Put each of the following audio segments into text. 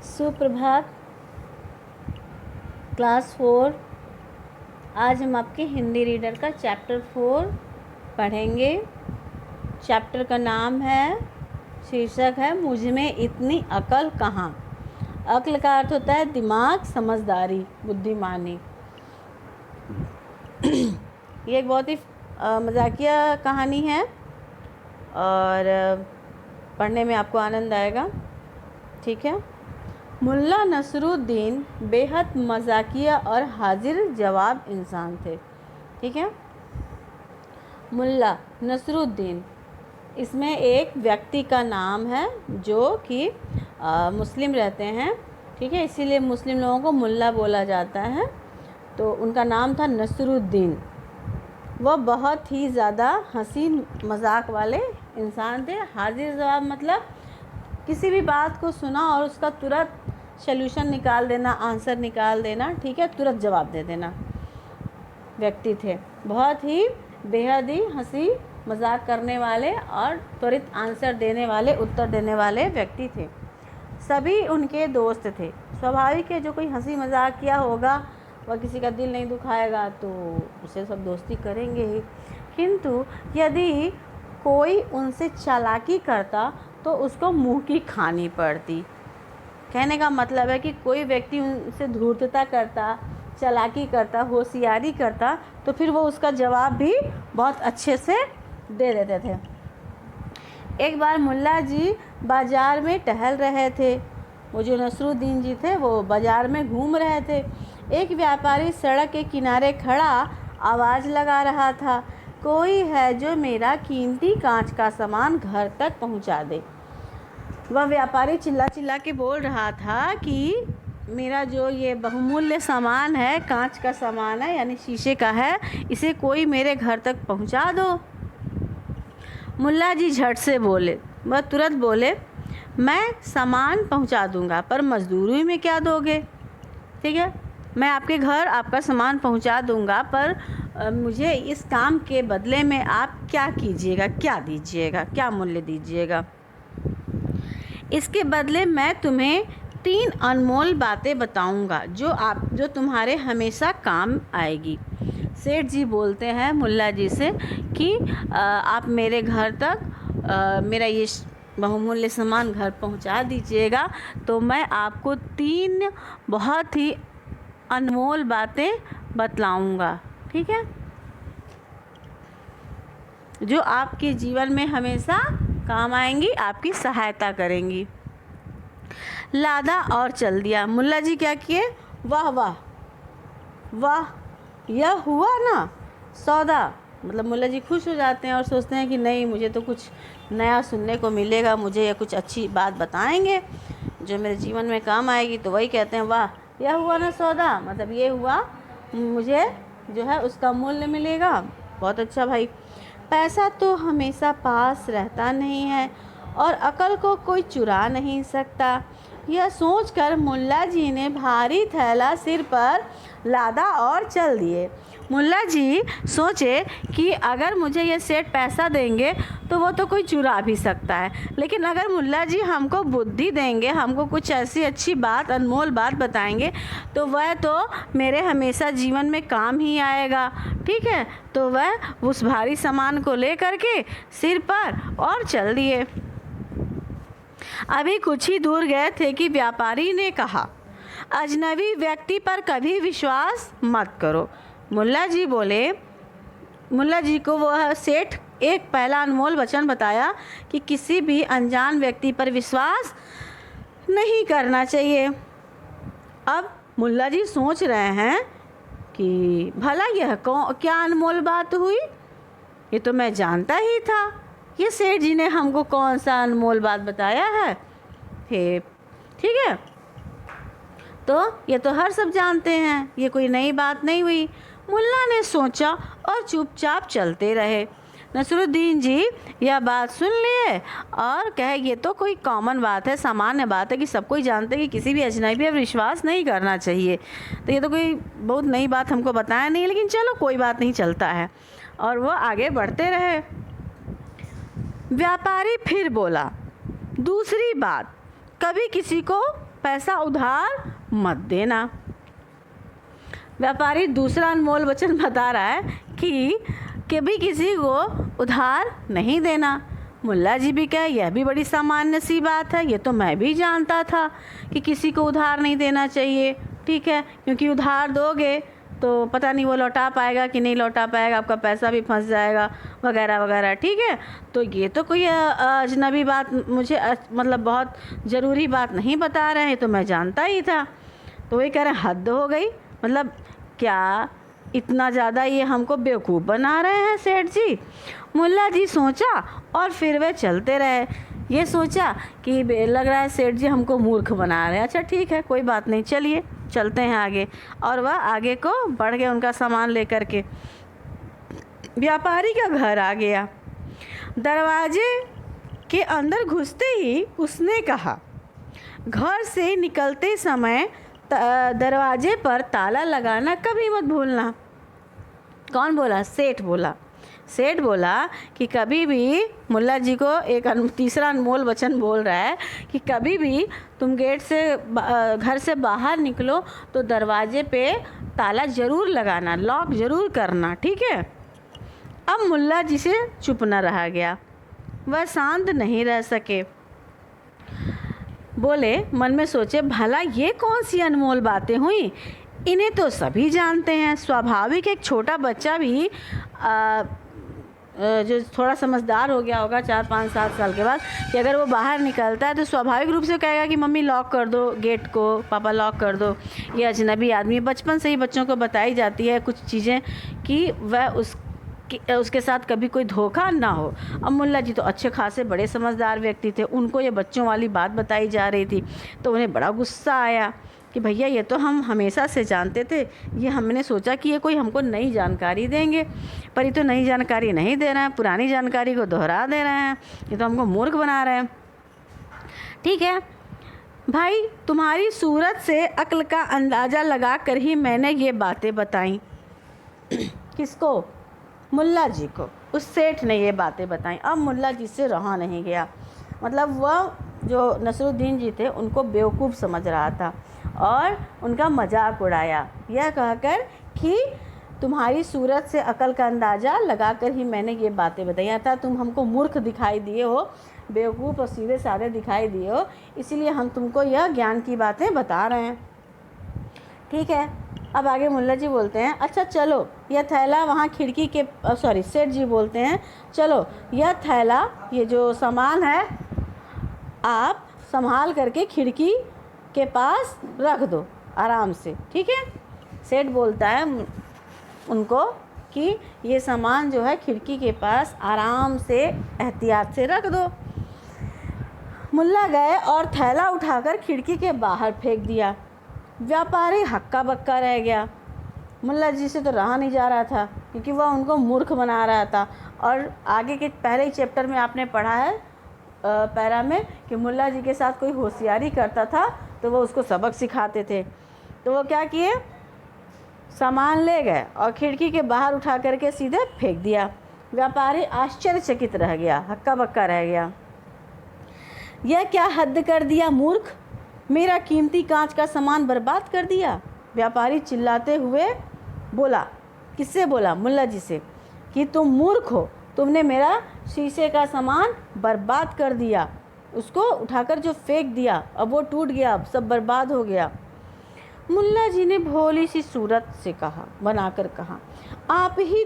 सुप्रभात। क्लास 4। आज हम आपके हिंदी रीडर का चैप्टर 4 पढ़ेंगे। चैप्टर का नाम है, शीर्षक है मुझ में इतनी अकल कहाँ। अक्ल का अर्थ होता है दिमाग, समझदारी, बुद्धिमानी। ये एक बहुत ही मजाकिया कहानी है और पढ़ने में आपको आनंद आएगा। ठीक है। मुल्ला नसरुद्दीन बेहद मजाकिया और हाजिर जवाब इंसान थे। ठीक है। मुल्ला नसरुद्दीन, इसमें एक व्यक्ति का नाम है जो कि मुस्लिम रहते हैं। ठीक है, इसीलिए मुस्लिम लोगों को मुल्ला बोला जाता है। तो उनका नाम था नसरुद्दीन। वह बहुत ही ज़्यादा हंसी मजाक वाले इंसान थे। हाजिर जवाब मतलब किसी भी बात को सुना और उसका तुरंत सल्यूशन निकाल देना, आंसर निकाल देना। ठीक है, तुरंत जवाब दे देना व्यक्ति थे। बहुत ही बेहद ही हंसी मजाक करने वाले और त्वरित आंसर देने वाले, उत्तर देने वाले व्यक्ति थे। सभी उनके दोस्त थे। स्वाभाविक है, जो कोई हंसी मजाक किया होगा वह किसी का दिल नहीं दुखाएगा तो उसे सब दोस्ती करेंगे ही। किंतु यदि कोई उनसे चालाकी करता तो उसको मुंह की खानी पड़ती। कहने का मतलब है कि कोई व्यक्ति उनसे धूर्तता करता, चालाकी करता, होशियारी करता तो फिर वो उसका जवाब भी बहुत अच्छे से दे देते थे। एक बार मुल्ला जी बाज़ार में टहल रहे थे। वो जो नसरुद्दीन जी थे वो बाज़ार में घूम रहे थे। एक व्यापारी सड़क के किनारे खड़ा आवाज़ लगा रहा था, कोई है जो मेरा कीमती कांच का सामान घर तक पहुंचा दे। वह व्यापारी चिल्ला चिल्ला के बोल रहा था कि मेरा जो ये बहुमूल्य सामान है, कांच का सामान है यानी शीशे का है, इसे कोई मेरे घर तक पहुंचा दो। मुल्ला जी झट से बोले, वह तुरंत बोले, मैं सामान पहुंचा दूंगा पर मजदूरी में क्या दोगे। ठीक है, मैं आपके घर आपका सामान पहुंचा दूंगा पर मुझे इस काम के बदले में आप क्या कीजिएगा, क्या दीजिएगा, क्या मूल्य दीजिएगा। इसके बदले मैं तुम्हें 3 अनमोल बातें बताऊंगा जो तुम्हारे हमेशा काम आएगी। सेठ जी बोलते हैं मुल्ला जी से कि आप मेरे घर तक मेरा ये बहुमूल्य सामान घर पहुंचा दीजिएगा तो मैं आपको 3 बहुत ही अनमोल बातें बतलाऊंगा। ठीक है, जो आपके जीवन में हमेशा काम आएंगी, आपकी सहायता करेंगी। लादा और चल दिया। मुल्ला जी क्या किए, वाह वाह वाह, यह हुआ ना सौदा। मतलब मुल्ला जी खुश हो जाते हैं और सोचते हैं कि नहीं, मुझे तो कुछ नया सुनने को मिलेगा, मुझे या कुछ अच्छी बात बताएंगे जो मेरे जीवन में काम आएगी। तो वही कहते हैं, वाह यह हुआ ना सौदा, मतलब ये हुआ, मुझे जो है उसका मूल्य मिलेगा। बहुत अच्छा भाई। पैसा तो हमेशा पास रहता नहीं है और अकल को कोई चुरा नहीं सकता। यह सोचकर मुल्ला जी ने भारी थैला सिर पर लादा और चल दिए। मुल्ला जी सोचे कि अगर मुझे ये सेठ पैसा देंगे तो वो तो कोई चुरा भी सकता है, लेकिन अगर मुल्ला जी हमको बुद्धि देंगे, हमको कुछ ऐसी अच्छी बात, अनमोल बात बताएंगे तो वह तो मेरे हमेशा जीवन में काम ही आएगा। ठीक है, तो वह उस भारी सामान को ले करके सिर पर और चल दिए। अभी कुछ ही दूर गए थे कि व्यापारी ने कहा, अजनबी व्यक्ति पर कभी विश्वास मत करो। मुल्ला जी बोले, मुल्ला जी को वह सेठ एक पहला अनमोल वचन बताया कि किसी भी अनजान व्यक्ति पर विश्वास नहीं करना चाहिए। अब मुल्ला जी सोच रहे हैं कि भला यह क्या अनमोल बात हुई, ये तो मैं जानता ही था, ये सेठ जी ने हमको कौन सा अनमोल बात बताया है। ठीक है, तो ये तो हर सब जानते हैं, ये कोई नई बात नहीं हुई। मुल्ला ने सोचा और चुपचाप चलते रहे। नसरुद्दीन जी यह बात सुन लिए और कहे, ये तो कोई कॉमन बात है, सामान्य बात है कि सब कोई जानते हैं कि किसी भी अजनबी पर विश्वास नहीं करना चाहिए। तो ये तो कोई बहुत नई बात हमको बताया नहीं, लेकिन चलो कोई बात नहीं, चलता है। और वो आगे बढ़ते रहे। व्यापारी फिर बोला, दूसरी बात, कभी किसी को पैसा उधार मत देना। व्यापारी दूसरा अनमोल वचन बता रहा है कि कभी किसी को उधार नहीं देना। मुल्ला जी भी कहे यह भी बड़ी सामान्य सी बात है, ये तो मैं भी जानता था कि किसी को उधार नहीं देना चाहिए, ठीक है, क्योंकि उधार दोगे तो पता नहीं वो लौटा पाएगा कि नहीं लौटा पाएगा, आपका पैसा भी फंस जाएगा वगैरह वगैरह, ठीक है। तो ये तो कोई अजनबी बात मुझे मतलब बहुत ज़रूरी बात नहीं बता रहे हैं, तो मैं जानता ही था। तो वही कह रहे हैं हद हो गई, मतलब क्या इतना ज़्यादा ये हमको बेवकूफ़ बना रहे हैं सेठ जी। मुल्ला जी सोचा और फिर वे चलते रहे। ये सोचा कि लग रहा है सेठ जी हमको मूर्ख बना रहे हैं, अच्छा ठीक है कोई बात नहीं, चलिए चलते हैं आगे। और वह आगे को बढ़ गए उनका सामान लेकर के। व्यापारी का घर आ गया। दरवाजे के अंदर घुसते ही उसने कहा, घर से निकलते समय दरवाजे पर ताला लगाना कभी मत भूलना। कौन बोला? सेठ बोला। सेठ बोला कि कभी भी, मुल्ला जी को एक तीसरा अनमोल वचन बोल रहा है कि कभी भी तुम गेट से घर से बाहर निकलो तो दरवाजे पे ताला ज़रूर लगाना, लॉक ज़रूर करना, ठीक है। अब मुल्ला जी से चुप न रहा गया, वह शांत नहीं रह सके। बोले, मन में सोचे भला ये कौन सी अनमोल बातें हुई, इन्हें तो सभी जानते हैं। स्वाभाविक एक छोटा बच्चा भी जो थोड़ा समझदार हो गया होगा 4, 5, 7 साल के बाद, कि अगर वो बाहर निकलता है तो स्वाभाविक रूप से कहेगा कि मम्मी लॉक कर दो गेट को, पापा लॉक कर दो। ये अजनबी आदमी, बचपन से ही बच्चों को बताई जाती है कुछ चीज़ें कि वह उसके साथ कभी कोई धोखा ना हो। अब मुल्ला जी तो अच्छे खासे बड़े समझदार व्यक्ति थे, उनको ये बच्चों वाली बात बताई जा रही थी, तो उन्हें बड़ा गुस्सा आया कि भैया ये तो हम हमेशा से जानते थे, ये हमने सोचा कि ये कोई हमको नई जानकारी देंगे, पर ये तो नई जानकारी नहीं दे रहे हैं, पुरानी जानकारी को दोहरा दे रहे हैं, ये तो हमको मूर्ख बना रहे हैं। ठीक है भाई, तुम्हारी सूरत से अक्ल का अंदाज़ा लगा कर ही मैंने ये बातें बताई। किसको? मुल्ला जी को। उस सेठ ने ये बातें बताई। अब मुल्ला जी से रहा नहीं गया, मतलब वह जो नसरुद्दीन जी थे उनको बेवकूफ़ समझ रहा था और उनका मजाक उड़ाया, यह कहकर कि तुम्हारी सूरत से अकल का अंदाज़ा लगाकर ही मैंने ये बातें बताई था। तुम हमको मूर्ख दिखाई दिए हो, बेवकूफ़ और सीधे साधे दिखाई दिए हो, इसीलिए हम तुमको यह ज्ञान की बातें बता रहे हैं। ठीक है, अब आगे मुल्ला जी बोलते हैं, अच्छा चलो यह थैला वहाँ खिड़की के सेठ जी बोलते हैं, चलो यह थैला, ये जो सामान है आप संभाल करके खिड़की के पास रख दो आराम से, ठीक है। सेठ बोलता है उनको कि ये सामान जो है खिड़की के पास आराम से एहतियात से रख दो। मुल्ला गए और थैला उठाकर खिड़की के बाहर फेंक दिया। व्यापारी हक्का बक्का रह गया। मुल्ला जी से तो रहा नहीं जा रहा था क्योंकि वह उनको मूर्ख बना रहा था। और आगे के पहले ही चैप्टर में आपने पढ़ा है पैरा में कि मुल्ला जी के साथ कोई होशियारी करता था तो वो उसको सबक सिखाते थे। तो वो क्या किए, सामान ले गए और खिड़की के बाहर उठा करके सीधे फेंक दिया। व्यापारी आश्चर्यचकित रह गया, हक्का बक्का रह गया। यह क्या हद कर दिया मूर्ख, मेरा कीमती कांच का सामान बर्बाद कर दिया। व्यापारी चिल्लाते हुए बोला, किससे बोला? मुल्ला जी से, कि तुम मूर्ख हो, तुमने मेरा शीशे का सामान बर्बाद कर दिया, उसको उठाकर जो फेंक दिया, अब वो टूट गया, अब सब बर्बाद हो गया। मुल्ला जी ने भोली सी सूरत से कहा, बनाकर कहा, आप ही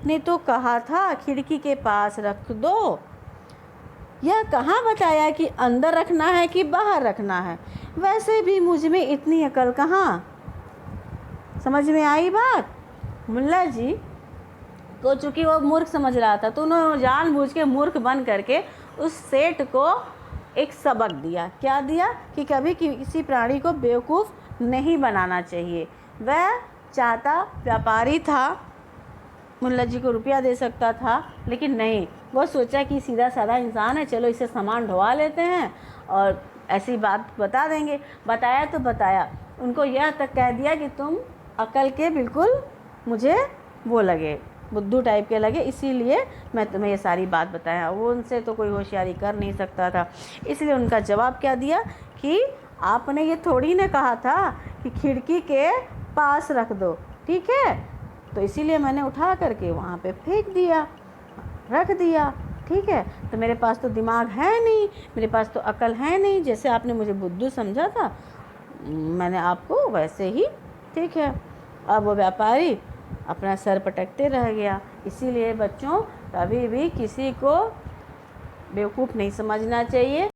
ने तो कहा था खिड़की के पास रख दो, यह कहाँ बताया कि अंदर रखना है कि बाहर रखना है। वैसे भी मुझ में इतनी अकल कहाँ। समझ में आई बात? मुल्ला जी को चूँकि वो मूर्ख समझ रहा था तो उन्होंने जानबूझ के मूर्ख बन करके उस सेठ को एक सबक दिया। क्या दिया? कि कभी किसी प्राणी को बेवकूफ़ नहीं बनाना चाहिए। वह चाहता व्यापारी था, मुल्ला जी को रुपया दे सकता था, लेकिन नहीं, वो सोचा कि सीधा साधा इंसान है, चलो इसे सामान ढोवा लेते हैं और ऐसी बात बता देंगे। बताया तो बताया, उनको यह तक कह दिया कि तुम अकल के बिल्कुल मुझे वो लगे, बुद्धू टाइप के लगे, इसीलिए मैं तुम्हें ये सारी बात बताया। वो उनसे तो कोई होशियारी कर नहीं सकता था, इसलिए उनका जवाब क्या दिया कि आपने ये थोड़ी ना कहा था कि खिड़की के पास रख दो, ठीक है। तो इसीलिए मैंने उठा करके वहाँ पे फेंक दिया, रख दिया, ठीक है। तो मेरे पास तो दिमाग है नहीं, मेरे पास तो अकल है नहीं, जैसे आपने मुझे बुद्धू समझा था मैंने आपको वैसे ही, ठीक है। अब वो व्यापारी अपना सर पटकते रह गया। इसीलिए बच्चों कभी भी किसी को बेवकूफ़ नहीं समझना चाहिए।